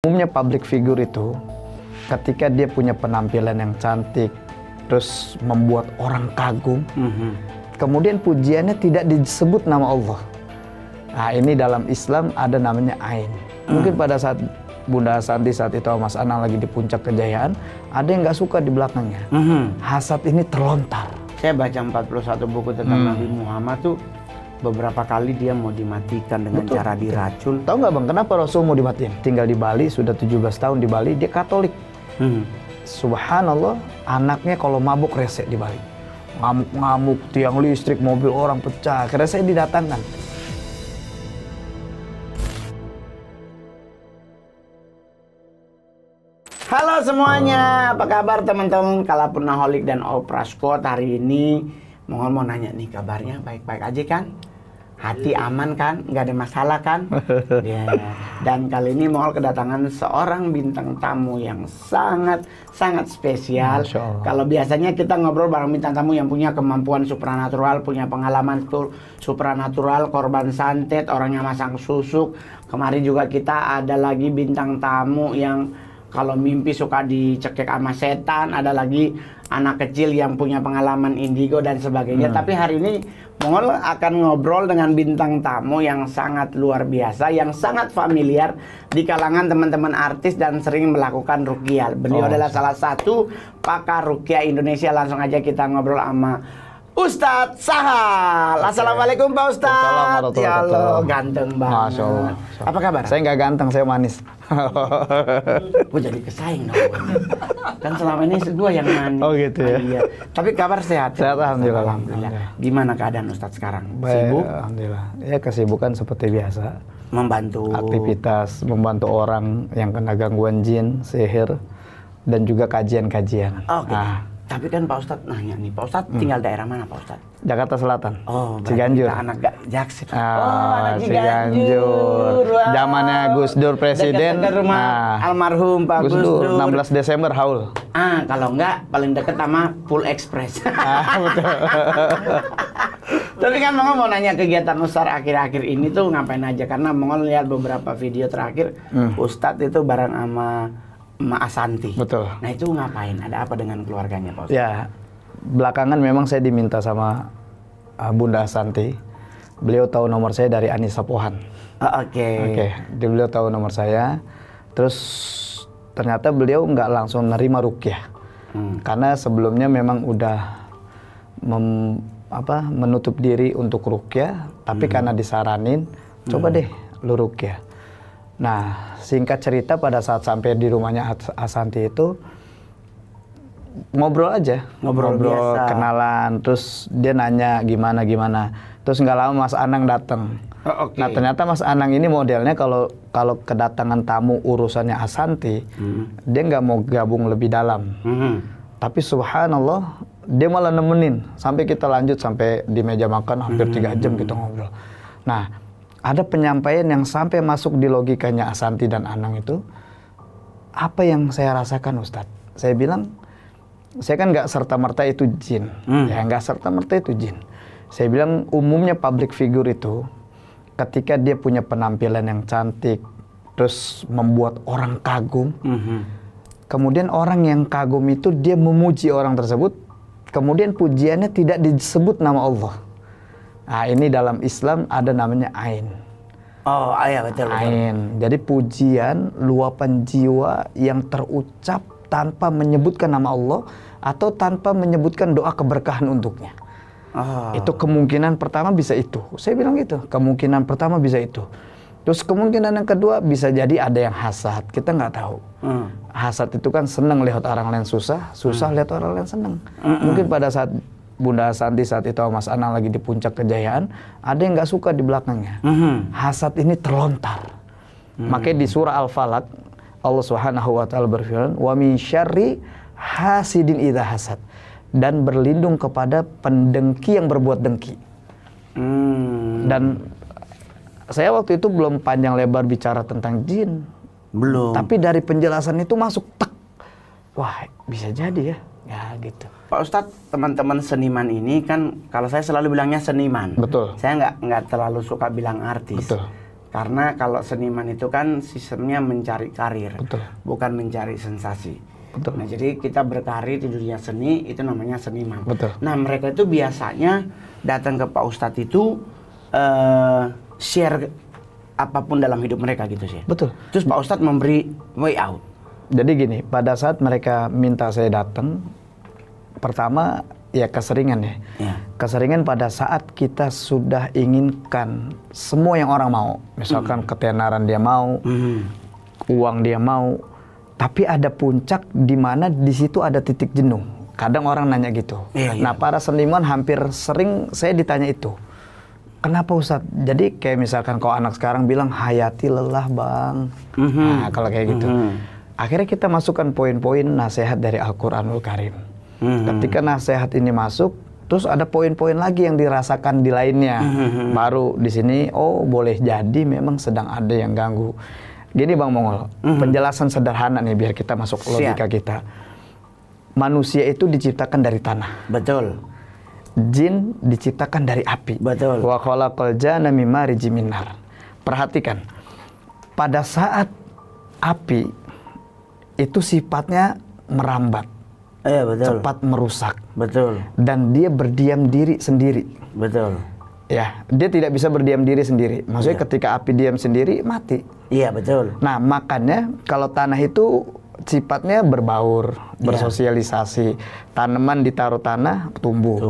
Umumnya public figure itu ketika dia punya penampilan yang cantik, terus membuat orang kagum, kemudian pujiannya tidak disebut nama Allah. Nah, ini dalam Islam ada namanya ain. Mungkin pada saat Bunda Asanti saat itu Mas Anang lagi di puncak kejayaan, ada yang nggak suka di belakangnya. Hasad ini terlontar. Saya baca 41 buku tentang Nabi Muhammad tuh beberapa kali dia mau dimatikan dengan cara diracun. Tahu nggak Bang, kenapa Rasul mau dimatiin? Tinggal di Bali, sudah 17 tahun di Bali, dia Katolik. Subhanallah, anaknya kalau mabuk rese di Bali. Ngamuk-ngamuk, tiang listrik, mobil orang pecah. Akhirnya saya didatangkan. Halo semuanya, apa kabar teman-teman Kalapunaholik dan Opraskot? Hari ini mau nanya nih, kabarnya baik-baik aja kan? Hati aman kan? Nggak ada masalah kan? Dan kali ini Mongol kedatangan seorang bintang tamu yang sangat spesial. Kalau biasanya kita ngobrol bareng bintang tamu yang punya kemampuan supranatural, punya pengalaman supranatural, korban santet, orangnya masang susuk. Kemarin juga kita ada lagi bintang tamu yang kalau mimpi suka dicekek sama setan, ada lagi anak kecil yang punya pengalaman indigo dan sebagainya. Tapi hari ini Mongol akan ngobrol dengan bintang tamu yang sangat luar biasa, yang sangat familiar di kalangan teman-teman artis dan sering melakukan ruqyah. Beliau adalah salah satu pakar ruqyah Indonesia. Langsung aja kita ngobrol sama Ustadz Sahal. Assalamualaikum Pak Ustadz. Ya Allah, ganteng banget. Masya Allah. Apa kabar? Saya nggak ganteng, saya manis. Gue jadi kesaing dong. Kan selama ini gua yang manis. Oh gitu ya. Iya. Tapi kabar sehat. Sehat, alhamdulillah. Gimana keadaan Ustadz sekarang? Baik, Sibuk? alhamdulillah. Ya kesibukan seperti biasa. Membantu Aktivitas membantu orang yang kena gangguan jin, sihir, dan juga kajian-kajian. Oke. Tapi kan Pak Ustadz nanya nih, Pak Ustadz tinggal daerah mana Pak Ustadz? Jakarta Selatan. Oh, Ciganjur. kita anak Jaksel. Anak Ciganjur. Zamannya Gus Dur presiden. Dekat rumah almarhum Pak Gus Dur. 16 Desember haul. Kalau enggak paling deket sama Full Express. Betul. Tapi kan Mongol mau nanya kegiatan Ustadz akhir-akhir ini tuh ngapain aja, karena Mongol lihat beberapa video terakhir Ustadz itu bareng sama Mak Asanti. Betul. Nah itu ngapain? Ada apa dengan keluarganya Pak Ustadz? Ya, belakangan memang saya diminta sama Bunda Asanti. Beliau tahu nomor saya dari Anissa Pohan. Oke. Beliau tahu nomor saya. Terus ternyata beliau nggak langsung nerima ruqyah. Karena sebelumnya memang udah menutup diri untuk ruqyah. Tapi karena disaranin, coba deh lu ruqyah. Nah, singkat cerita pada saat sampai di rumahnya Asanti itu ngobrol aja, ngobrol biasa, kenalan, terus dia nanya gimana, terus nggak lama Mas Anang datang. Nah ternyata Mas Anang ini modelnya kalau kedatangan tamu urusannya Asanti, dia nggak mau gabung lebih dalam. Tapi subhanallah dia malah nemenin sampai kita lanjut sampai di meja makan hampir 3 jam kita ngobrol. Nah, ada penyampaian yang sampai masuk di logikanya Asanti dan Anang itu, apa yang saya rasakan Ustadz? Saya bilang, saya kan nggak serta-merta itu jin. Ya nggak serta-merta itu jin. Saya bilang umumnya public figure itu, ketika dia punya penampilan yang cantik, terus membuat orang kagum, kemudian orang yang kagum itu dia memuji orang tersebut, kemudian pujiannya tidak disebut nama Allah. Nah, ini dalam Islam ada namanya ain. Oh, iya betul. Ain. Jadi pujian, luapan jiwa yang terucap tanpa menyebutkan nama Allah atau tanpa menyebutkan doa keberkahan untuknya. Itu kemungkinan pertama bisa itu. Saya bilang gitu. Kemungkinan pertama bisa itu. Terus kemungkinan yang kedua bisa jadi ada yang hasad. Kita nggak tahu. Hasad itu kan senang lihat orang lain susah, susah lihat orang lain senang. Mungkin pada saat Bunda Asanti saat itu Mas Anang lagi di puncak kejayaan, ada yang nggak suka di belakangnya. Hasad ini terlontar. Makanya di surah Al-Falaq Allah Subhanahu wa taala berfirman, "Wa min syarri hasidin idza hasad." Dan berlindung kepada pendengki yang berbuat dengki. Dan saya waktu itu belum panjang lebar bicara tentang jin. Belum. Tapi dari penjelasan itu masuk tek. Wah, bisa jadi ya. Ya gitu. Pak Ustadz, teman-teman seniman ini kan, kalau saya selalu bilangnya seniman. Betul. Saya nggak terlalu suka bilang artis. Betul. Karena kalau seniman itu kan sistemnya mencari karir, Betul. bukan mencari sensasi. Betul. Nah, jadi kita berkarir di dunia seni itu namanya seniman. Betul. Nah, mereka itu biasanya datang ke Pak Ustadz itu share apapun dalam hidup mereka gitu sih. Betul. Terus Pak Ustadz memberi way out. Jadi gini, pada saat mereka minta saya datang, pertama ya keseringan ya. Keseringan pada saat kita sudah inginkan semua yang orang mau. Misalkan ketenaran dia mau, uang dia mau. Tapi ada puncak di mana di situ ada titik jenuh. Kadang orang nanya gitu. Nah, para seniman hampir sering saya ditanya itu. Kenapa Ustadz? Jadi kayak misalkan kalau anak sekarang bilang hayati lelah bang. Nah, kalau kayak gitu. Akhirnya kita masukkan poin-poin nasihat dari Al-Quranul Karim. Ketika nasihat ini masuk, terus ada poin-poin lagi yang dirasakan di lainnya. Baru di sini, oh boleh jadi memang sedang ada yang ganggu. Gini Bang Mongol, penjelasan sederhana nih biar kita masuk logika kita. Manusia itu diciptakan dari tanah. Betul. Jin diciptakan dari api. Betul. Wa khalaqal janna mim marijim min nar. Perhatikan, pada saat api itu sifatnya merambat, betul. cepat merusak, Betul. dan dia berdiam diri sendiri. Betul. Ya, dia tidak bisa berdiam diri sendiri. Maksudnya ketika api diam sendiri mati. Iya betul. Nah makanya kalau tanah itu sifatnya berbaur, bersosialisasi. Tanaman ditaruh tanah tumbuh.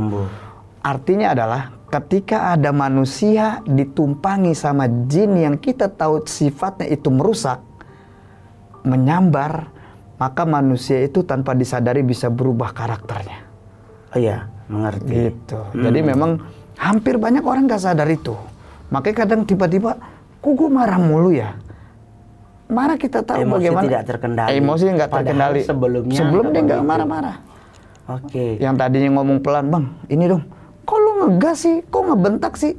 Artinya adalah ketika ada manusia ditumpangi sama jin yang kita tahu sifatnya itu merusak, menyambar, maka manusia itu tanpa disadari bisa berubah karakternya. Iya, mengerti. Gitu. Jadi memang hampir banyak orang nggak sadar itu. Makanya kadang tiba-tiba, kok gue marah mulu ya? Marah kita tahu emosi bagaimana. Tidak terkendali. Emosi nggak terkendali. Sebelum dia nggak marah-marah. Oke. Yang tadinya ngomong pelan, bang, ini dong. Kok lu ngegas sih? Kok ngebentak sih?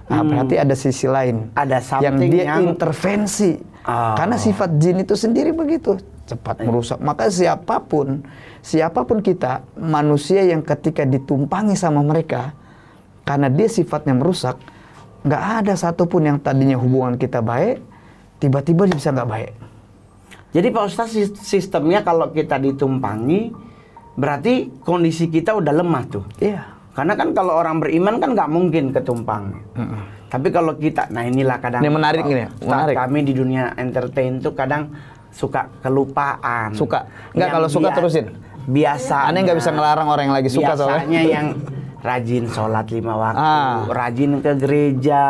Nah, berarti ada sisi lain. Ada yang dia intervensi. Karena sifat jin itu sendiri begitu. Cepat merusak. Maka siapapun kita, manusia yang ketika ditumpangi sama mereka, karena dia sifatnya merusak, nggak ada satupun yang tadinya hubungan kita baik, tiba-tiba dia bisa nggak baik. Jadi Pak Ustadz, sistemnya kalau kita ditumpangi, berarti kondisi kita udah lemah tuh. Iya. Karena kan kalau orang beriman kan nggak mungkin ketumpang. Tapi kalau kita, nah inilah kadang. Ini menarik ini. Menarik. Kami di dunia entertain tuh kadang suka kelupaan. Suka. Nggak, kalau suka terusin. Biasa. Aneh nggak bisa ngelarang orang yang lagi suka soalnya. Biasanya yang rajin sholat 5 waktu, rajin ke gereja,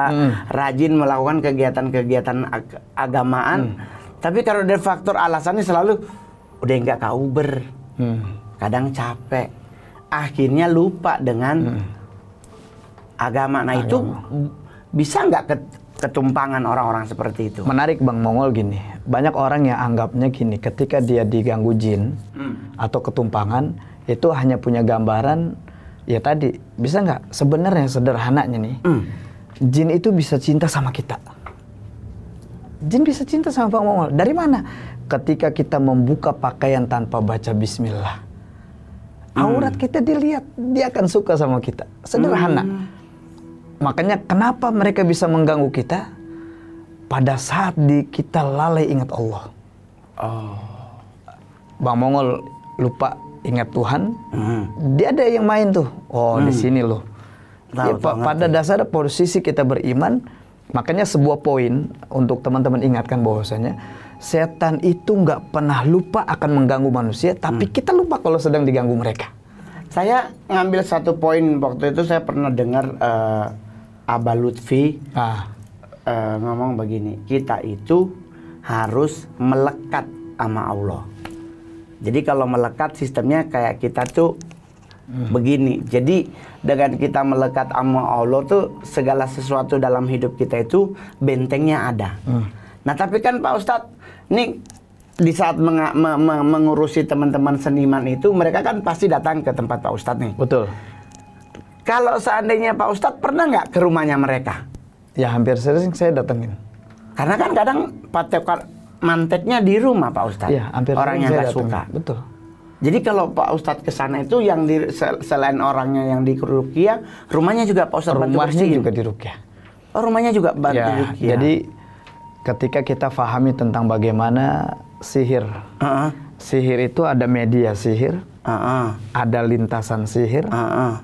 rajin melakukan kegiatan-kegiatan agamaan. Tapi kalau ada faktor alasannya selalu udah nggak ke Uber, kadang capek, akhirnya lupa dengan agama. Nah itu bisa nggak ketumpangan orang-orang seperti itu? Menarik Bang Mongol gini, banyak orang yang anggapnya gini, ketika dia diganggu jin atau ketumpangan, itu hanya punya gambaran, ya tadi, bisa nggak? Sebenarnya sederhananya nih, jin itu bisa cinta sama kita. Jin bisa cinta sama Bang Mongol. Dari mana? Ketika kita membuka pakaian tanpa baca bismillah. Aurat kita dilihat, dia akan suka sama kita. Sederhana. Makanya kenapa mereka bisa mengganggu kita? Pada saat kita lalai ingat Allah. Bang Mongol lupa ingat Tuhan, dia ada yang main tuh. Oh, di sini loh. Ya, pada dasar posisi kita beriman, makanya sebuah poin untuk teman-teman ingatkan bahwasanya setan itu nggak pernah lupa akan mengganggu manusia, tapi kita lupa kalau sedang diganggu mereka. Saya ngambil satu poin waktu itu, saya pernah dengar Aba Lutfi ngomong begini, kita itu harus melekat sama Allah. Jadi kalau melekat sistemnya kayak kita tuh begini. Jadi dengan kita melekat sama Allah tuh segala sesuatu dalam hidup kita itu bentengnya ada. Nah tapi kan Pak Ustadz, ini di saat mengurusi teman-teman seniman itu, mereka kan pasti datang ke tempat Pak Ustadz nih. Betul. Kalau seandainya Pak Ustadz pernah nggak ke rumahnya mereka? Ya hampir sering saya datengin. Karena kan kadang patokan mantetnya di rumah Pak Ustadz. Ya, hampir orang yang nggak suka. Betul. Jadi kalau Pak Ustadz kesana itu yang selain orangnya yang di Ruqyah, rumahnya juga Pak Ustadz bantu rumahnya bersihin. juga di Ruqyah. Oh, rumahnya juga bantu ya, Ruqyah. Jadi ketika kita fahami tentang bagaimana sihir. Sihir itu ada media sihir, ada lintasan sihir,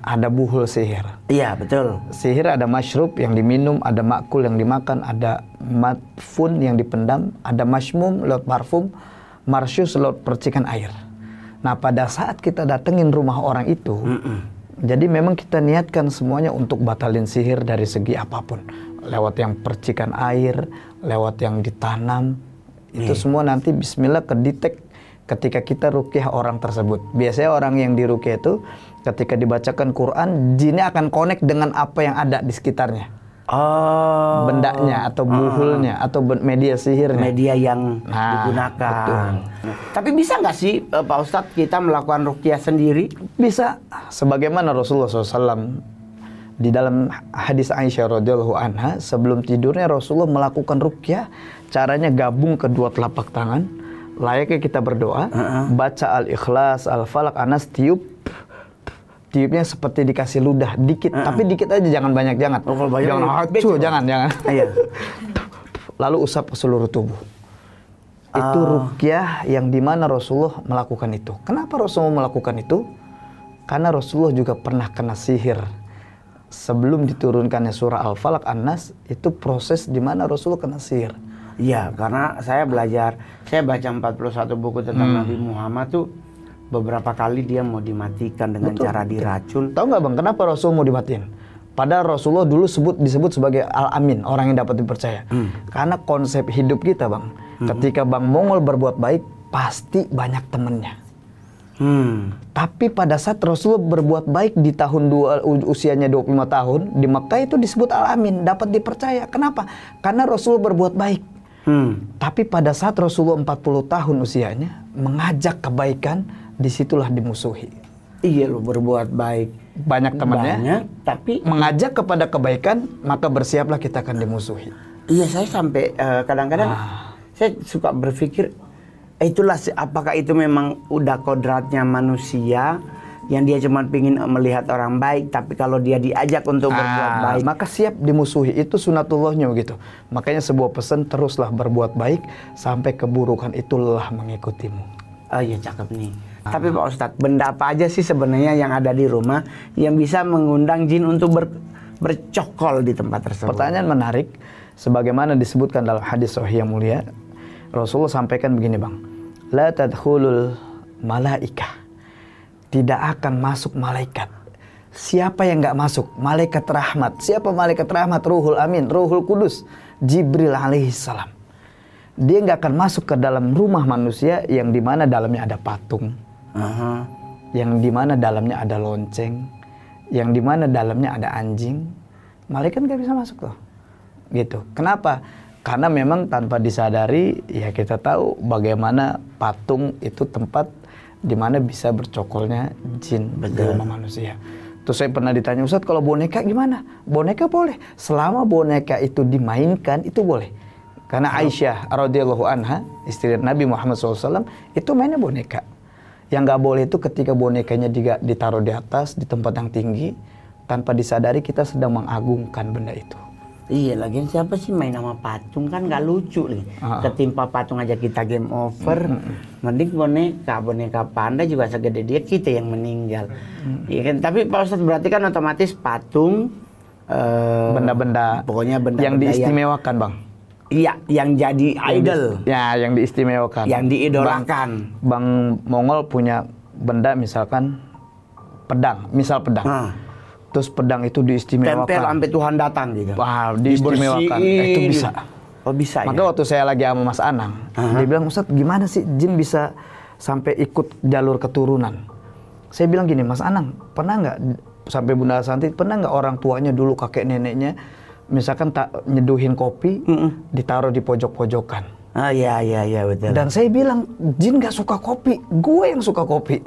ada buhul sihir. Iya, betul. Sihir ada masyrub yang diminum, ada makul yang dimakan, ada madfun yang dipendam, ada masmum lewat parfum, marsyus lewat percikan air. Nah, pada saat kita datengin rumah orang itu, jadi memang kita niatkan semuanya untuk batalin sihir dari segi apapun. Lewat yang percikan air, lewat yang ditanam, itu semua nanti bismillah kedetek ketika kita ruqyah orang tersebut. Biasanya orang yang diruqyah itu ketika dibacakan Quran, jinnya akan connect dengan apa yang ada di sekitarnya. Bendanya atau buhulnya atau media sihirnya. Media yang digunakan. Betul. Tapi bisa nggak sih Pak Ustadz kita melakukan ruqyah sendiri? Bisa. Sebagaimana Rasulullah SAW di dalam hadis Aisyah radhiyallahu anha, sebelum tidurnya Rasulullah melakukan ruqyah. Caranya gabung kedua telapak tangan. Layaknya kita berdoa, baca Al-Ikhlas, Al-Falaq, Anas, tiupnya seperti dikasih ludah dikit, tapi dikit aja, jangan banyak, jangan. Jangan. Lalu usap ke seluruh tubuh. Itu ruqyah yang dimana Rasulullah melakukan itu. Kenapa Rasulullah melakukan itu? Karena Rasulullah juga pernah kena sihir. Sebelum diturunkannya surah Al-Falaq, An-Nas, itu proses dimana Rasulullah kena sihir. Iya, karena saya baca 41 buku tentang Nabi Muhammad tuh, beberapa kali dia mau dimatikan dengan cara diracun. Tahu nggak Bang, kenapa Rasul mau dimatiin? Padahal Rasulullah dulu disebut sebagai Al-Amin, orang yang dapat dipercaya. Karena konsep hidup kita Bang, ketika Bang Mongol berbuat baik, pasti banyak temennya. Tapi pada saat Rasulullah berbuat baik di tahun usianya 25 tahun, di Mekah itu disebut Al-Amin, dapat dipercaya. Kenapa? Karena Rasulullah berbuat baik. Tapi pada saat Rasulullah 40 tahun usianya, mengajak kebaikan, disitulah dimusuhi. Iya loh, berbuat baik banyak temannya, tapi mengajak kepada kebaikan, maka bersiaplah kita akan dimusuhi. Iya, saya sampai kadang-kadang saya suka berpikir, itulah apakah itu memang udah kodratnya manusia yang dia cuma pingin melihat orang baik, tapi kalau dia diajak untuk berbuat baik, maka siap dimusuhi. Itu sunatullahnya begitu. Makanya sebuah pesan, teruslah berbuat baik sampai keburukan itu lelah mengikutimu. Oh iya, cakep nih. Tapi Pak Ustadz, benda apa aja sih sebenarnya yang ada di rumah yang bisa mengundang jin untuk bercokol di tempat tersebut? Pertanyaan menarik. Sebagaimana disebutkan dalam hadis sahih yang mulia, Rasulullah sampaikan begini Bang, la tadkhulul malaikah, tidak akan masuk malaikat. Siapa yang nggak masuk? Malaikat rahmat. Siapa malaikat rahmat? Ruhul Amin, Ruhul Kudus, Jibril alaihissalam. Dia nggak akan masuk ke dalam rumah manusia yang dimana dalamnya ada patung, yang dimana dalamnya ada lonceng, yang dimana dalamnya ada anjing. Malaikat nggak bisa masuk loh, gitu. Kenapa? Karena memang tanpa disadari, ya kita tahu bagaimana patung itu tempat di mana bisa bercokolnya jin di rumah manusia. Terus saya pernah ditanya, Ustadz kalau boneka gimana? Boneka boleh, selama boneka itu dimainkan itu boleh. Karena Aisyah radhiyallahu anha, istri Nabi Muhammad SAW, itu mainnya boneka. Yang nggak boleh itu ketika bonekanya ditaruh di atas, di tempat yang tinggi, tanpa disadari kita sedang mengagungkan benda itu. Iya, lagian siapa sih main sama patung, kan nggak lucu nih. Ketimpa patung aja kita game over. Mending boneka panda juga segede dia, kita yang meninggal. Iya kan? Tapi Pak Ustadz, berarti kan otomatis patung benda-benda pokoknya benda yang diistimewakan Bang. Iya, yang jadi idol. Ya, yang diistimewakan. Yang diidolakan. Bang Mongol punya benda misalkan pedang, misal pedang. Terus pedang itu diistimewakan. Tempel sampai Tuhan datang gitu. Wah, diistimewakan. Itu bisa. Oh, bisa. Maka waktu saya lagi sama Mas Anang, dia bilang, Ustadz gimana sih jin bisa sampai ikut jalur keturunan? Saya bilang gini, Mas Anang, pernah nggak sampai Bunda Santi, pernah nggak orang tuanya dulu, kakek neneknya, misalkan tak nyeduhin kopi, ditaruh di pojok-pojokan. Iya betul. Dan saya bilang, jin nggak suka kopi, gue yang suka kopi.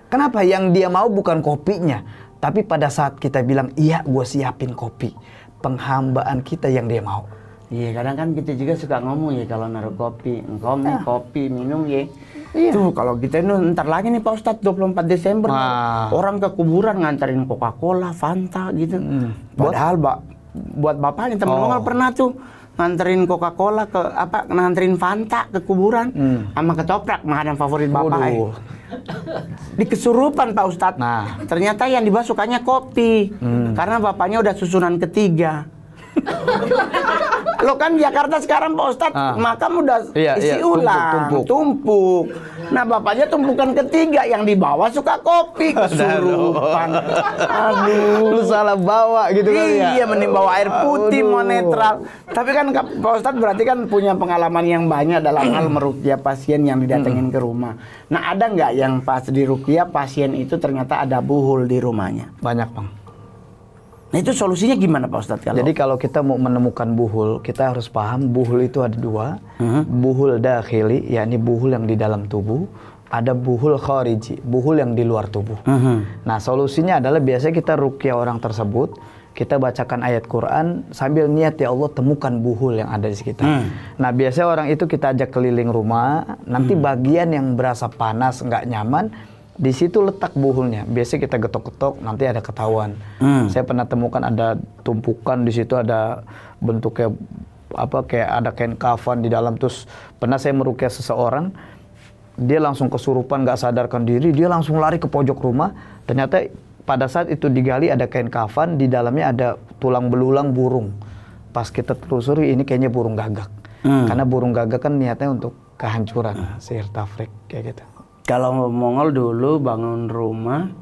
Kenapa? Yang dia mau bukan kopinya, tapi pada saat kita bilang, iya gue siapin kopi, penghambaan kita yang dia mau. Iya, kadang kan kita juga suka ngomong ya kalau naruh kopi, engkau nih kopi minum ya. Iya. Tuh kalau kita ini ntar lagi nih Pak Ustadz 24 Desember orang ke kuburan nganterin Coca-Cola, Fanta gitu. Padahal buat bapaknya teman Mongol pernah tuh nganterin Coca-Cola ke nganterin Fanta ke kuburan sama ketoprak, makanan favorit bapak. Di kesurupan Pak Ustadz. Nah, ternyata yang dibawa sukanya kopi karena bapaknya udah susunan ketiga. Lo kan Jakarta sekarang Pak Ustadz, makam udah isi ulang, tumpuk. Nah bapaknya tumpukan ketiga, yang dibawa suka kopi, kesurupan. Aduh, lu salah bawa gitu kali ya. Iya, mending bawa air putih, mau netral. Tapi kan Pak Ustadz berarti kan punya pengalaman yang banyak dalam hal meruqyah pasien yang didatengin ke rumah. Nah ada nggak yang pas diruqyah pasien itu ternyata ada buhul di rumahnya? Banyak Bang. Nah itu solusinya gimana Pak Ustadz? Jadi kalau kita mau menemukan buhul, kita harus paham buhul itu ada dua. Buhul dakhili, yakni buhul yang di dalam tubuh. Ada buhul khariji, buhul yang di luar tubuh. Nah solusinya adalah biasanya kita ruqyah orang tersebut, kita bacakan ayat Quran sambil niat, ya Allah temukan buhul yang ada di sekitar. Nah biasanya orang itu kita ajak keliling rumah, nanti bagian yang berasa panas, nggak nyaman, di situ letak buhulnya. Biasanya kita getok-getok, nanti ada ketahuan. Saya pernah temukan ada tumpukan di situ, ada bentuknya kayak ada kain kafan di dalam. Terus pernah saya meruqyah seseorang, dia langsung kesurupan, nggak sadarkan diri, dia langsung lari ke pojok rumah. Ternyata pada saat itu digali ada kain kafan, di dalamnya ada tulang belulang burung. Pas kita telusuri, ini kayaknya burung gagak. Karena burung gagak kan niatnya untuk kehancuran, sihir tafrik kayak gitu. Kalau Mongol dulu bangun rumah,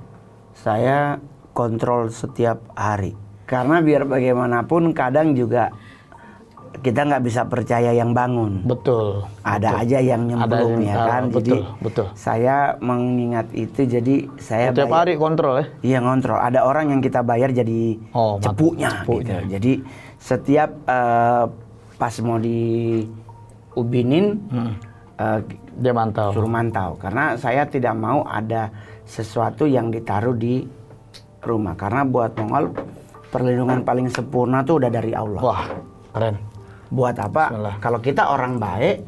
saya kontrol setiap hari. Karena biar bagaimanapun kadang juga kita nggak bisa percaya yang bangun. Betul. Ada aja yang nyemplung ya kan. Betul, jadi betul. saya mengingat itu, jadi saya setiap hari kontrol ya? Iya kontrol. Ada orang yang kita bayar jadi cepunya. Gitu. Jadi setiap pas mau diubinin, dia mantau. Suruh mantau. Karena saya tidak mau ada sesuatu yang ditaruh di rumah. Karena buat Mongol perlindungan paling sempurna tuh udah dari Allah. Wah, keren. Buat apa? Kalau kita orang baik,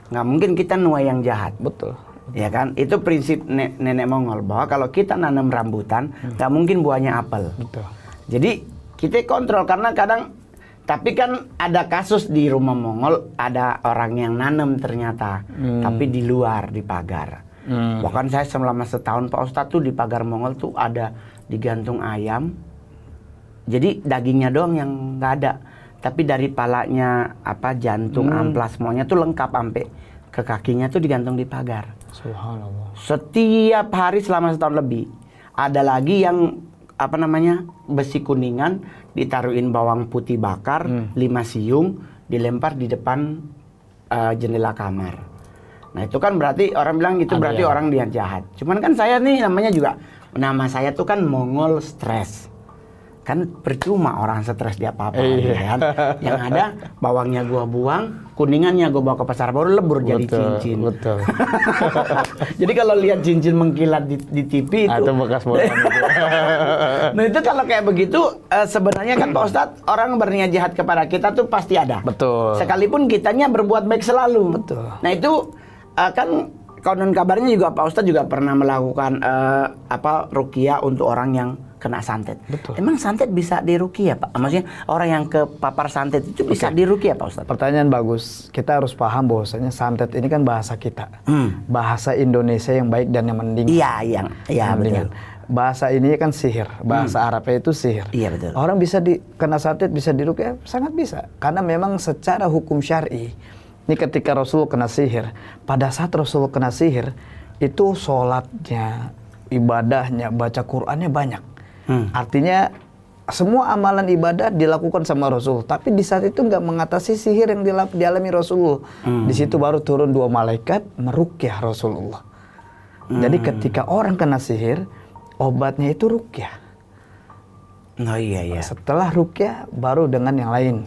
nggak mungkin kita nuai yang jahat. Betul. Ya kan? Itu prinsip nenek Mongol, bahwa kalau kita nanam rambutan, nggak mungkin buahnya apel. Betul. Jadi kita kontrol, karena kadang, tapi kan ada kasus di rumah Mongol, ada orang yang nanam ternyata, tapi di luar, di pagar. Bahkan saya selama setahun Pak Ustadz tuh di pagar Mongol tuh ada digantung ayam. Jadi dagingnya doang yang nggak ada. Tapi dari palanya, jantung, amplas, semuanya tuh lengkap, sampai ke kakinya tuh digantung di pagar. Subhanallah. Setiap hari selama setahun lebih. Ada lagi yang besi kuningan, ditaruhin bawang putih bakar, 5 siung, dilempar di depan jendela kamar. Nah itu kan berarti orang bilang itu ada berarti orang dia jahat. Cuman kan saya nih nama saya tuh kan Mongol stres. Kan percuma orang stres dia apa-apa kan. Yang ada bawangnya gua buang, kuningannya gua bawa ke pasar baru lebur jadi cincin. Betul. Jadi kalau lihat cincin mengkilat di TV itu bekas bodohan itu. Nah itu kalau kayak begitu sebenarnya kan Pak Ustadz, orang berniat jahat kepada kita tuh pasti ada. Betul. Sekalipun kitanya berbuat baik selalu. Betul. Nah itu kan konon kabarnya juga Pak Ustadz juga pernah melakukan ruqyah untuk orang yang kena santet. Betul. Emang santet bisa diruqyah Pak? Maksudnya orang yang kepapar santet itu bisa diruqyah Pak Ustadz? Pertanyaan bagus. Kita harus paham bahwasanya santet ini kan bahasa kita. Bahasa Indonesia yang baik dan yang mending. Iya betul. Bahasa ini kan sihir. Bahasa Arabnya itu sihir. Iya betul. Orang bisa kena santet, bisa diruqyah, sangat bisa. Karena memang secara hukum syar'i, ini ketika Rasul kena sihir, pada saat Rasul kena sihir, itu sholatnya, ibadahnya, baca Qur'annya banyak. Artinya semua amalan ibadah dilakukan sama Rasul, tapi di saat itu nggak mengatasi sihir yang dialami Rasulullah. Di situ baru turun 2 malaikat meruqyah Rasulullah. Jadi ketika orang kena sihir, obatnya itu ruqyah. Oh iya. Setelah ruqyah baru dengan yang lain.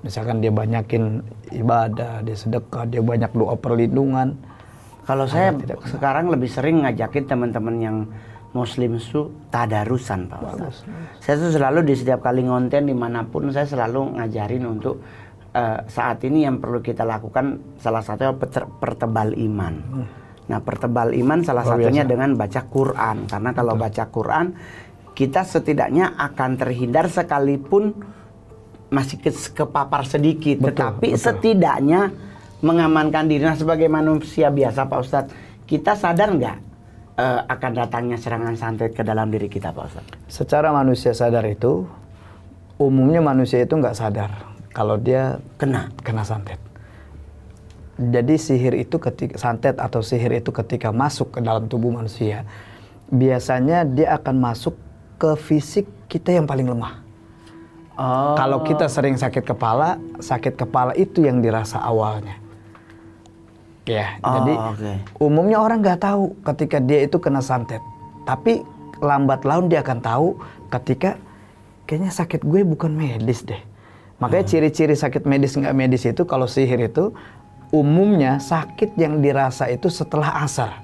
Misalkan dia banyakin ibadah, dia sedekah, dia banyak doa perlindungan. Kalau saya sekarang lebih sering ngajakin teman-teman yang Muslim itu tadarusan Pak Ustadz. Saya tuh selalu di setiap kali ngonten dimanapun saya selalu ngajarin untuk saat ini yang perlu kita lakukan salah satunya pertebal iman. Nah pertebal iman salah satunya dengan baca Quran. Karena kalau baca Quran kita setidaknya akan terhindar sekalipun masih kepapar sedikit, Betul, tetapi betul. setidaknya mengamankan diri. Nah, sebagai manusia biasa Pak Ustadz, kita sadar nggak akan datangnya serangan santet ke dalam diri kita Pak Ustadz? Secara manusia sadar itu, umumnya manusia itu nggak sadar kalau dia kena santet. Jadi sihir itu ketika santet atau sihir itu ketika masuk ke dalam tubuh manusia, biasanya dia akan masuk ke fisik kita yang paling lemah. Oh. Kalau kita sering sakit kepala itu yang dirasa awalnya. Ya, jadi umumnya orang nggak tahu ketika dia itu kena santet. Tapi lambat laun dia akan tahu ketika kayaknya sakit gue bukan medis deh. Makanya ciri-ciri sakit medis nggak medis itu kalau sihir itu umumnya sakit yang dirasa itu setelah asar.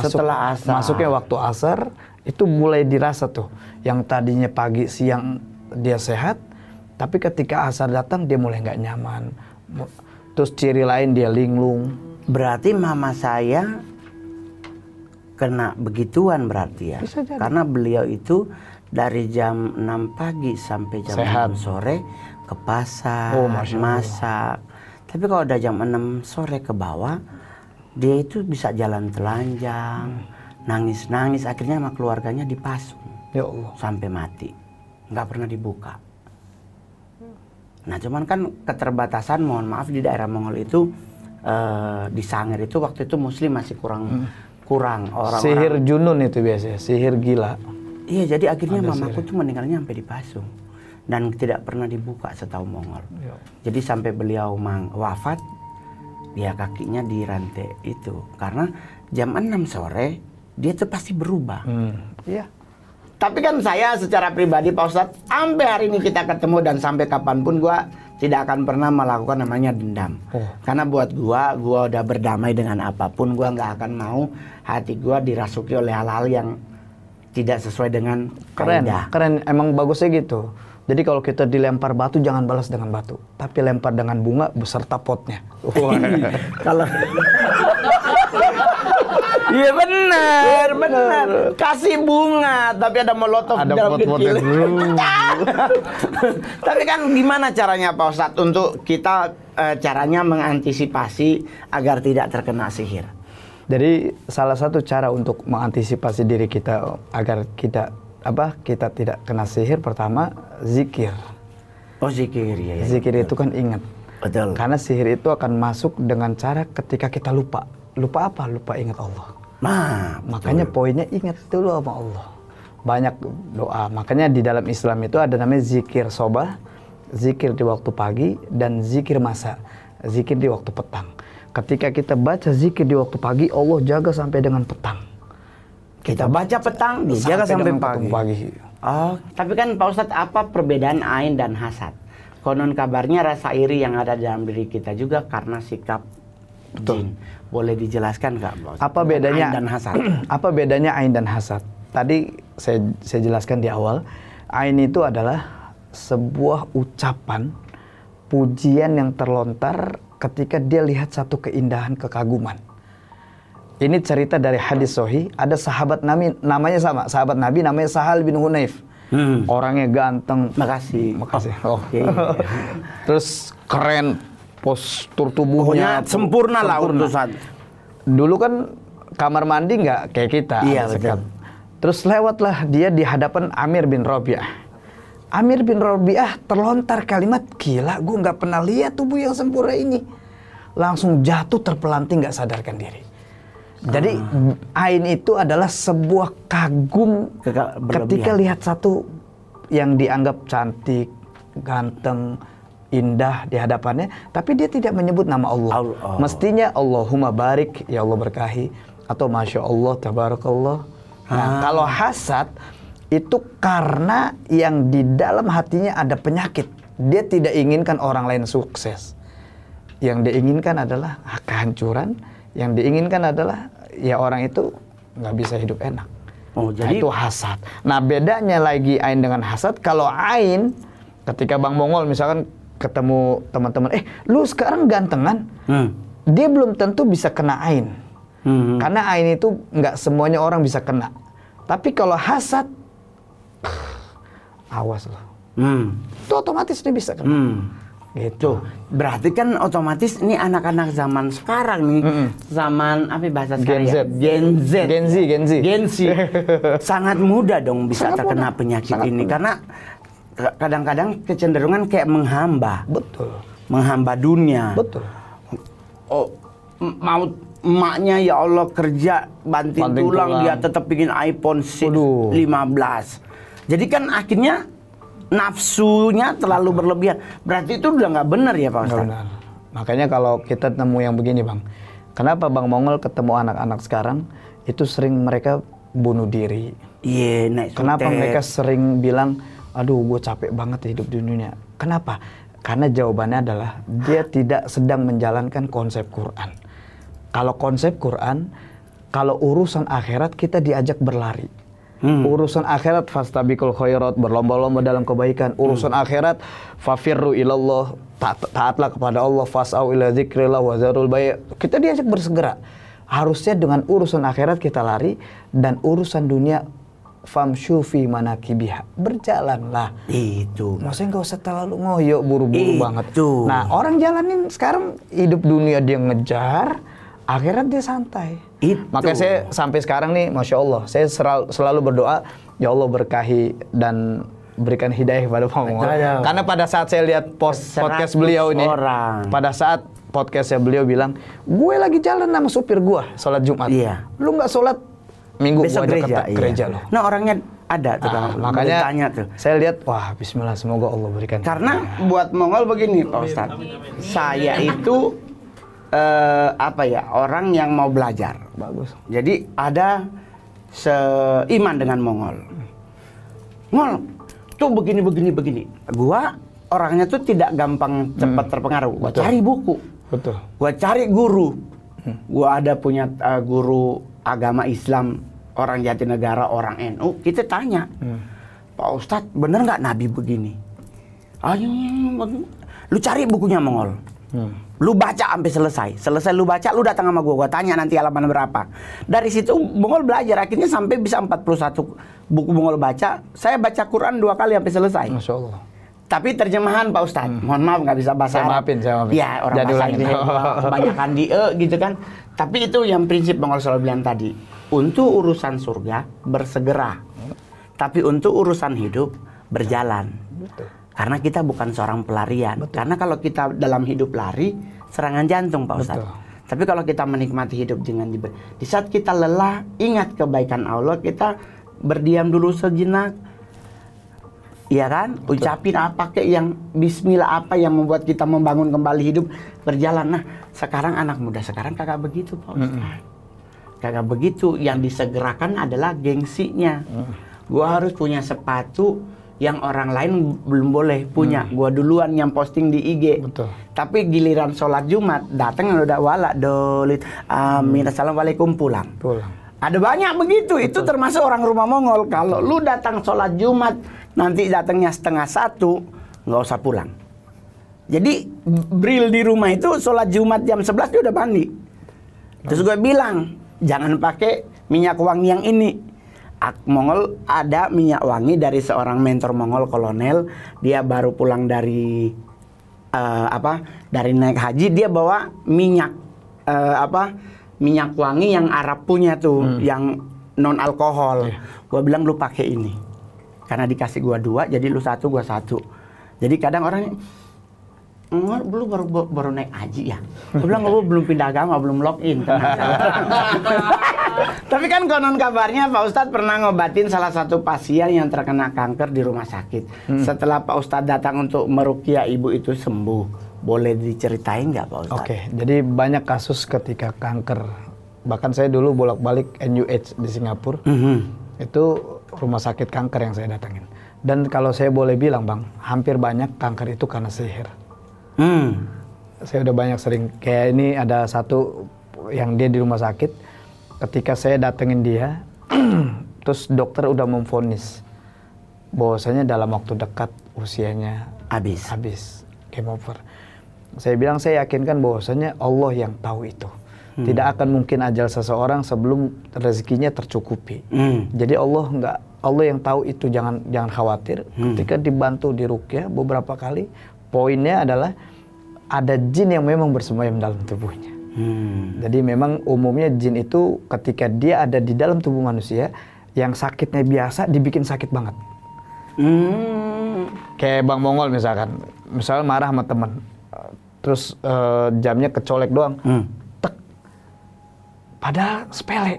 Setelah asar. Masuknya waktu asar itu mulai dirasa tuh. Yang tadinya pagi siang dia sehat, tapi ketika asar datang dia mulai nggak nyaman. Terus ciri lain dia linglung. Berarti mama saya kena begituan berarti ya? Bisa jadi. Karena beliau itu dari jam 6 pagi sampai jam 6 sore ke pasar, masak. Tapi kalau udah jam 6 sore ke bawah, dia itu bisa jalan telanjang, nangis-nangis, akhirnya sama keluarganya dipasung. Ya Allah. Sampai mati. Nggak pernah dibuka. Nah, cuman kan keterbatasan, mohon maaf, di daerah Mongol itu di Sangir itu waktu itu Muslim masih kurang orang-orang. Sihir junun itu biasanya, sihir gila. Iya, jadi akhirnya mamaku tuh meninggalnya sampai dipasung dan tidak pernah dibuka setahu Mongol. Ya. Jadi sampai beliau wafat, dia kakinya dirantai itu karena jam 6 sore dia tuh pasti berubah. Iya. Tapi kan saya secara pribadi Pak Ustadz, sampai hari ini kita ketemu dan sampai kapanpun gua tidak akan pernah melakukan namanya dendam. Karena buat gua udah berdamai dengan apapun, gua nggak akan mau hati gua dirasuki oleh hal-hal yang tidak sesuai dengan kaidah. Keren, emang bagusnya gitu. Jadi kalau kita dilempar batu jangan balas dengan batu, tapi lempar dengan bunga beserta potnya. Kalau iya benar. Kasih bunga, tapi ada molotov ada dalam pot-potnya. Tapi kan gimana caranya Pak Ustadz untuk kita caranya mengantisipasi agar tidak terkena sihir? Jadi salah satu cara untuk mengantisipasi diri kita agar kita tidak kena sihir, pertama zikir. Oh, zikir ya. Zikir itu kan ingat. Betul. Karena sihir itu akan masuk dengan cara ketika kita lupa. Lupa apa? Lupa ingat Allah. Nah, makanya poinnya ingat dulu sama Allah. Banyak doa. Makanya di dalam Islam itu ada namanya zikir sobah, zikir di waktu pagi, dan zikir masa, zikir di waktu petang. Ketika kita baca zikir di waktu pagi, Allah jaga sampai dengan petang. Kita baca petang, dijaga sampai pagi. Oh, tapi kan Pak Ustadz, apa perbedaan ain dan hasad? Konon kabarnya rasa iri yang ada dalam diri kita juga karena sikap jin. Boleh dijelaskan nggak, Pak Ustadz? Apa bedanya ain dan hasad? Apa bedanya ain dan hasad? Tadi saya jelaskan di awal, ain itu adalah sebuah ucapan pujian yang terlontar ketika dia lihat satu keindahan, kekaguman. Ini cerita dari hadis sahih. Ada sahabat namanya sama, sahabat Nabi namanya Sahal bin Hunayf. Orangnya ganteng. Makasih. Okay. Terus keren, postur tubuhnya sempurna lah untuk saat. Dulu kan kamar mandi nggak kayak kita. Iya, betul. Terus lewatlah dia di hadapan Amir bin Rabi'ah. Amir bin Rabi'ah terlontar kalimat, gila, gue nggak pernah lihat tubuh yang sempurna ini. Langsung jatuh terpelanting, nggak sadarkan diri. Jadi ain itu adalah sebuah kagum ketika lihat satu yang dianggap cantik, ganteng, indah di hadapannya, tapi dia tidak menyebut nama Allah. Mestinya Allahumma barik, ya Allah berkahi, atau Masya Allah, Tabarakallah. Nah, kalau hasad itu karena yang di dalam hatinya ada penyakit. Dia tidak inginkan orang lain sukses. Yang diinginkan adalah kehancuran. Yang diinginkan adalah ya orang itu nggak bisa hidup enak. Oh, jadi itu hasad. Nah, bedanya lagi ain dengan hasad. Kalau ain, ketika Bang Mongol misalkan ketemu teman-teman, lu sekarang gantengan, dia belum tentu bisa kena ain. Karena ain itu nggak semuanya orang bisa kena. Tapi kalau hasad, awas loh. Itu otomatis dia bisa kena. Gitu. Berarti kan otomatis ini anak-anak zaman sekarang nih, zaman apa bahasa sekarang? Gen Z. Sangat mudah dong bisa terkena penyakit ini karena kadang-kadang kecenderungan kayak menghamba. Betul. Menghamba dunia. Betul. Oh, mau emaknya ya Allah kerja banting tulang, dia tetap bikin iPhone 15. Jadi kan akhirnya nafsunya terlalu berlebihan. Berarti itu udah nggak benar ya Pak Ustadz? Benar. Makanya kalau kita temu yang begini Bang, kenapa Bang Mongol ketemu anak-anak sekarang itu sering mereka bunuh diri? Iya, naik suntek. Kenapa mereka sering bilang, aduh gue capek banget hidup di dunia. Kenapa? Karena jawabannya adalah dia tidak sedang menjalankan konsep Quran. Kalau konsep Quran, kalau urusan akhirat kita diajak berlari. Urusan akhirat fastabiqul khairat, berlomba-lomba dalam kebaikan. Urusan akhirat fafirru ilallah, taatlah kepada Allah, fas'au ila dzikrillah wa zarul bai'. Kita diajak bersegera. Harusnya dengan urusan akhirat kita lari, dan urusan dunia famshu fi manakibiha, berjalanlah. Itu. Maksudnya nggak usah terlalu ngoyo buru-buru banget. Nah, orang jalanin sekarang hidup dunia dia ngejar, akhirat dia santai. Makanya saya sampai sekarang nih, Masya Allah, saya selalu berdoa, ya Allah berkahi dan berikan hidayah kepada Pak Mongol. Karena pada saat saya lihat podcast beliau ini, pada saat podcastnya beliau bilang, gue lagi jalan sama supir gue sholat Jumat. Lu nggak sholat Minggu besok gereja loh. Nah orangnya ada tuh makanya tanya tuh. Saya lihat, wah Bismillah, semoga Allah berikan. Karena buat Mongol begini Pak Ustadz, saya itu orang yang mau belajar. Bagus. Jadi ada seiman dengan Mongol. Mongol tuh begini. Gua orangnya tuh tidak gampang cepat terpengaruh. Gua cari buku. Betul. Gua cari guru. Gua ada punya guru agama Islam, orang Jatinegara, orang NU. Kita tanya, Pak Ustadz, bener nggak Nabi begini? Ayo, lu cari bukunya Mongol. Lu baca sampai selesai. Selesai lu baca, lu datang sama gua tanya nanti halaman berapa. Dari situ Mongol belajar, akhirnya sampai bisa 41 buku Mongol baca. Saya baca Quran 2 kali sampai selesai. Masya Allah. Tapi terjemahan Pak Ustadz, mohon maaf nggak bisa bahasa Arab. Saya maafin. Ya, orang bahasa Inggris kebanyakan gitu kan. Tapi itu yang prinsip Mongol selalu bilang tadi. Untuk urusan surga, bersegera. Tapi untuk urusan hidup, berjalan. Betul. Karena kita bukan seorang pelarian. Betul. Karena kalau kita dalam hidup lari, serangan jantung Pak Ustadz. Betul. Tapi kalau kita menikmati hidup dengan di saat kita lelah, ingat kebaikan Allah, kita berdiam dulu sejenak. Iya kan? Betul. Ucapin apa kek yang bismillah, apa yang membuat kita membangun kembali hidup, berjalan. Nah, sekarang anak muda sekarang kagak begitu Pak Ustadz. Kagak begitu. Yang disegerakan adalah gengsinya. Gua harus punya sepatu yang orang lain belum boleh punya. Gua duluan yang posting di IG. Betul. Tapi giliran sholat Jumat datang udah wala dolit, amin, assalamualaikum, pulang. Ada banyak begitu. Betul. Itu termasuk orang rumah Mongol. Kalau lu datang sholat Jumat, nanti datangnya 12:30, nggak usah pulang. Jadi Bril di rumah itu sholat Jumat jam 11 dia udah mandi. Terus gue bilang, jangan pakai minyak wangi yang ini. Mongol ada minyak wangi dari seorang mentor Mongol, kolonel. Dia baru pulang dari dari naik haji, dia bawa minyak minyak wangi yang Arab punya tuh, yang non alkohol. Gua bilang lu pakai ini. Karena dikasih gua 2, jadi lu 1, gua 1. Jadi kadang orang, lu baru naik haji ya? Gua bilang lu belum pindah agama, belum login. Tapi kan konon kabarnya Pak Ustadz pernah ngobatin salah satu pasien yang terkena kanker di rumah sakit. Setelah Pak Ustadz datang untuk meruqyah ibu itu sembuh. Boleh diceritain nggak Pak Ustadz? Oke, jadi banyak kasus ketika kanker. Bahkan saya dulu bolak-balik NUH di Singapura. Itu rumah sakit kanker yang saya datangin. Dan kalau saya boleh bilang Bang, hampir banyak kanker itu karena sihir. Saya udah banyak sering, kayak ini ada satu yang dia di rumah sakit. Ketika saya datengin dia, terus dokter udah memvonis bahwasanya dalam waktu dekat usianya habis, game over. Saya bilang, saya yakinkan bahwasanya Allah yang tahu itu. Tidak akan mungkin ajal seseorang sebelum rezekinya tercukupi. Jadi Allah Allah yang tahu itu, jangan khawatir. Ketika dibantu di ruqyah beberapa kali, poinnya adalah ada jin yang memang bersemayam dalam tubuhnya. Jadi memang umumnya jin itu ketika dia ada di dalam tubuh manusia, yang sakitnya biasa dibikin sakit banget. Kayak Bang Mongol misalkan, marah sama teman, terus jamnya kecolek doang, tek, padahal sepele,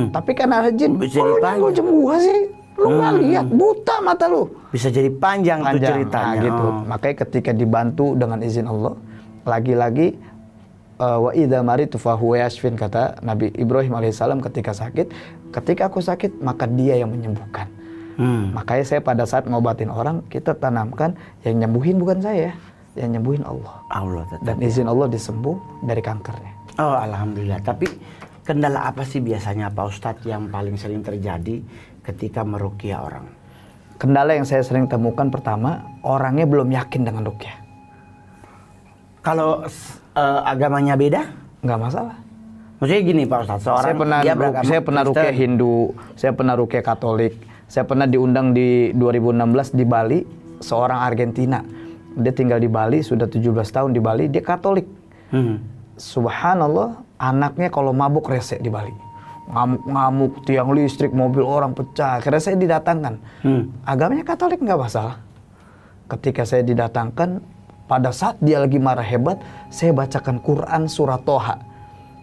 tapi kan ada jin. Lu nyangkul jam gua sih, lu nggak lihat, buta mata lu. Bisa jadi panjang tuh ceritanya. Nah, gitu. Makanya ketika dibantu dengan izin Allah, lagi-lagi wa idza maritu fa huwa yashfin, kata Nabi Ibrahim alaihissalam ketika sakit, ketika aku sakit maka dia yang menyembuhkan. Makanya saya pada saat ngobatin orang, kita tanamkan yang nyembuhin bukan saya, yang nyembuhin Allah. Dan izin Allah disembuh dari kankernya. Oh, alhamdulillah. Tapi kendala apa sih biasanya Pak Ustadz yang paling sering terjadi ketika meruqyah orang? Kendala yang saya sering temukan, pertama, orangnya belum yakin dengan ruqyah. Kalau agamanya beda? Nggak masalah. Maksudnya gini Pak Ustadz, seorang saya pernah ruqyah Hindu, saya pernah ruqyah Katolik, saya pernah diundang di 2016 di Bali, seorang Argentina. Dia tinggal di Bali, sudah 17 tahun di Bali, dia Katolik. Subhanallah, anaknya kalau mabuk rese di Bali. Ngamuk-ngamuk, tiang listrik, mobil orang pecah. Akhirnya saya didatangkan. Agamanya Katolik nggak masalah. Ketika saya didatangkan, pada saat dia lagi marah hebat, saya bacakan Quran surat Toha.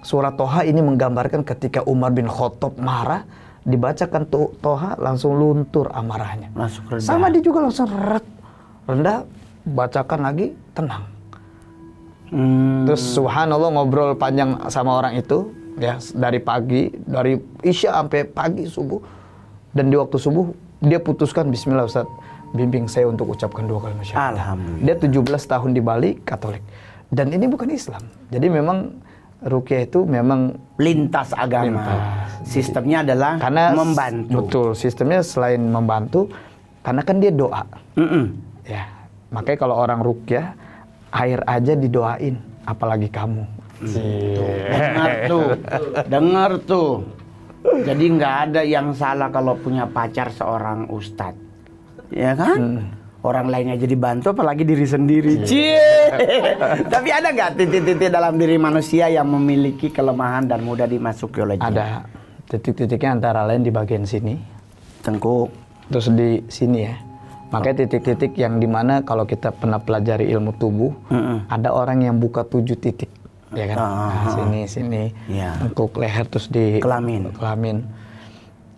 Surat Toha ini menggambarkan ketika Umar bin Khattab marah, dibacakan Toha langsung luntur amarahnya. Sama dia juga langsung rendah, bacakan lagi, tenang. Terus subhanallah ngobrol panjang sama orang itu, ya dari pagi, dari Isya sampai pagi subuh. Dan di waktu subuh dia putuskan, Bismillah Ustaz, bimbing saya untuk ucapkan 2 kalimat syahadat. Alhamdulillah. Dia 17 tahun di Bali, Katolik. Dan ini bukan Islam. Jadi memang ruqyah itu memang lintas agama. Sistemnya adalah karena membantu. Betul, sistemnya selain membantu, karena kan dia doa. Ya, makanya kalau orang ruqyah, air aja didoain, apalagi kamu. Dengar tuh. Jadi nggak ada yang salah kalau punya pacar seorang ustadz. Ya kan? Orang lain aja dibantu, apalagi diri sendiri. Tapi ada nggak titik-titik dalam diri manusia yang memiliki kelemahan dan mudah dimasuki oleh jin? Ada. Titik-titiknya antara lain di bagian sini, tengkuk, terus di sini ya. Makanya titik-titik yang dimana kalau kita pernah pelajari ilmu tubuh, ada orang yang buka 7 titik, ya kan? Sini, tengkuk, leher, terus di kelamin.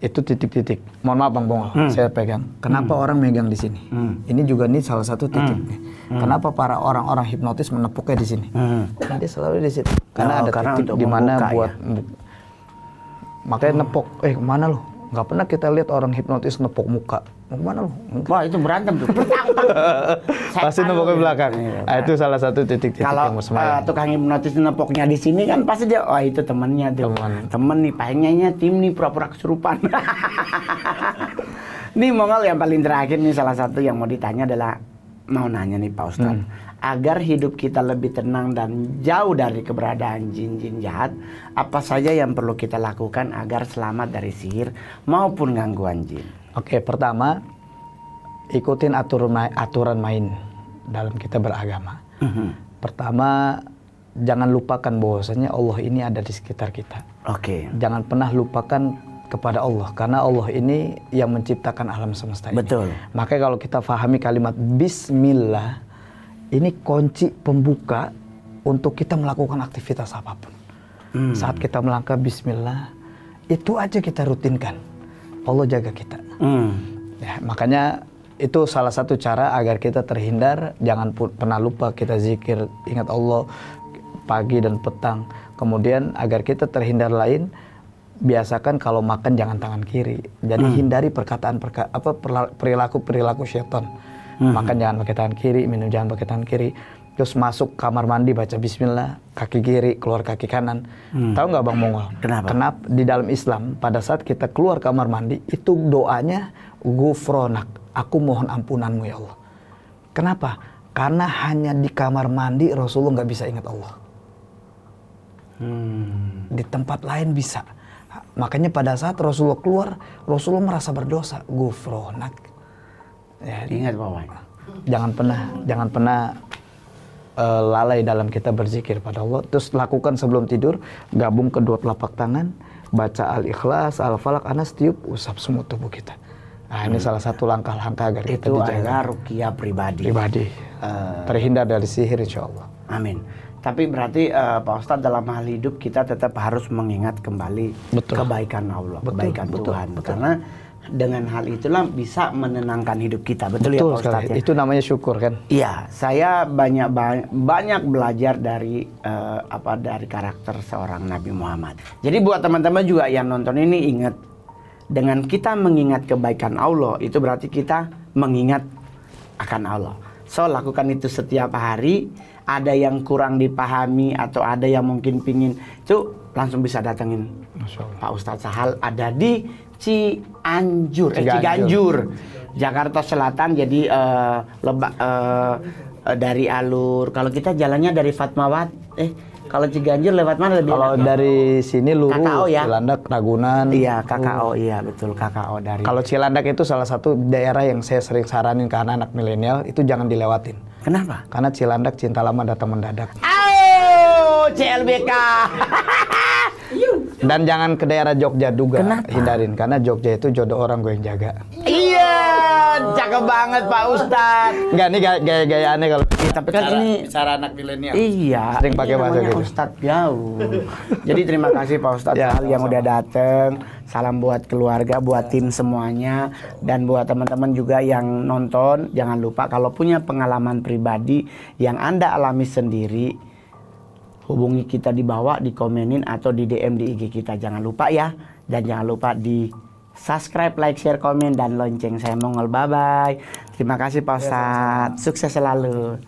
Itu titik-titik. Mohon maaf Bang Bongol, saya pegang. Kenapa orang megang di sini? Ini juga salah satu titiknya. Kenapa para orang-orang hipnotis menepuknya di sini? Dia selalu di situ. Karena ada titik di mana buat makanya nepok. Kemana lo? Nggak pernah kita lihat orang hipnotis nepok muka. Mau kemana lo? Wah, itu berantem tuh. Pasti nepok ke belakang. Itu salah satu titik-titik yang kalau tukang hipnotis nepoknya di sini kan pasti dia, itu temennya tuh. Temen nih, pengennya tim nih pura-pura kesurupan. Nih Mongol, yang paling terakhir nih, salah satu yang mau ditanya adalah, mau nanya nih Pak Ustadz, agar hidup kita lebih tenang dan jauh dari keberadaan jin-jin jahat, apa saja yang perlu kita lakukan agar selamat dari sihir maupun gangguan jin? Oke, pertama, ikutin aturan main dalam kita beragama. Pertama, jangan lupakan bahwasanya Allah ini ada di sekitar kita. Jangan pernah lupakan kepada Allah, karena Allah ini yang menciptakan alam semesta ini. Betul. Makanya kalau kita pahami kalimat Bismillah, ini kunci pembuka untuk kita melakukan aktivitas apapun. Saat kita melangkah Bismillah, itu aja kita rutinkan. Allah jaga kita. Ya, makanya itu salah satu cara agar kita terhindar. Jangan pernah lupa kita zikir, ingat Allah pagi dan petang. Kemudian agar kita terhindar lain, biasakan kalau makan jangan tangan kiri. Jadi hindari perilaku syaitan. Makan jangan pakai tangan kiri, minum jangan pakai tangan kiri. Terus masuk kamar mandi baca Bismillah, kaki kiri, keluar kaki kanan. Tahu nggak Bang Mongol? Kenapa? Di dalam Islam pada saat kita keluar kamar mandi itu doanya Ghufronak, aku mohon ampunanmu ya Allah. Kenapa? Karena hanya di kamar mandi Rasulullah nggak bisa ingat Allah. Di tempat lain bisa. Makanya pada saat Rasulullah keluar, Rasulullah merasa berdosa. Gufronak. Ya, Ingat Pak. Jangan pernah lalai dalam kita berzikir pada Allah. Terus lakukan sebelum tidur, gabung kedua telapak tangan, baca Al-Ikhlas, Al-Falaq, Anas, tiup, usap semua tubuh kita. Nah, ini salah satu langkah-langkah agar kita Itu dijaga. adalah ruqyah pribadi. Terhindar dari sihir insya Allah. Amin. Tapi berarti Pak Ustadz dalam hal hidup kita tetap harus mengingat kembali kebaikan Allah, kebaikan Tuhan. Karena dengan hal itulah bisa menenangkan hidup kita. Betul ya Pak Ustadz ya? Itu namanya syukur kan? Iya, saya banyak belajar dari dari karakter seorang Nabi Muhammad. Jadi buat teman-teman juga yang nonton ini ingat, dengan kita mengingat kebaikan Allah itu berarti kita mengingat akan Allah. So lakukan itu setiap hari. Ada yang kurang dipahami atau ada yang mungkin pingin itu langsung bisa datengin Pak Ustadz Sahal, ada di Ciganjur, Jakarta Selatan. Jadi dari alur, kalau kita jalannya dari Fatmawati, kalau Ciganjur lewat mana lebih? Kalau dari sini lurus, KKO ya? Cilandak, Ragunan. Iya, KKO, iya betul KKO dari. Kalau Cilandak itu salah satu daerah yang saya sering saranin ke anak-anak milenial, itu jangan dilewatin. Kenapa? Karena Cilandak cinta lama datang mendadak. Oh, CLBK. Dan jangan ke daerah Jogja juga. Kenapa? Hindarin, karena Jogja itu jodoh orang gue yang jaga. Iya, cakep banget Pak Ustadz. Enggak, ini gaya-gaya aneh kalau Tapi kan ini bicara anak milenial. Iya, Sering pakai bahasa gitu. Ustadz jauh. Jadi terima kasih Pak Ustadz Sahal yang udah dateng. Salam buat keluarga, buat tim semuanya, dan buat teman-teman juga yang nonton. Jangan lupa kalau punya pengalaman pribadi yang Anda alami sendiri, hubungi kita di bawah, dikomenin atau di DM di IG kita. Jangan lupa ya, dan jangan lupa di subscribe, like, share, komen, dan lonceng. Saya Mongol, bye-bye. Terima kasih Pak Ustadz. Sukses selalu.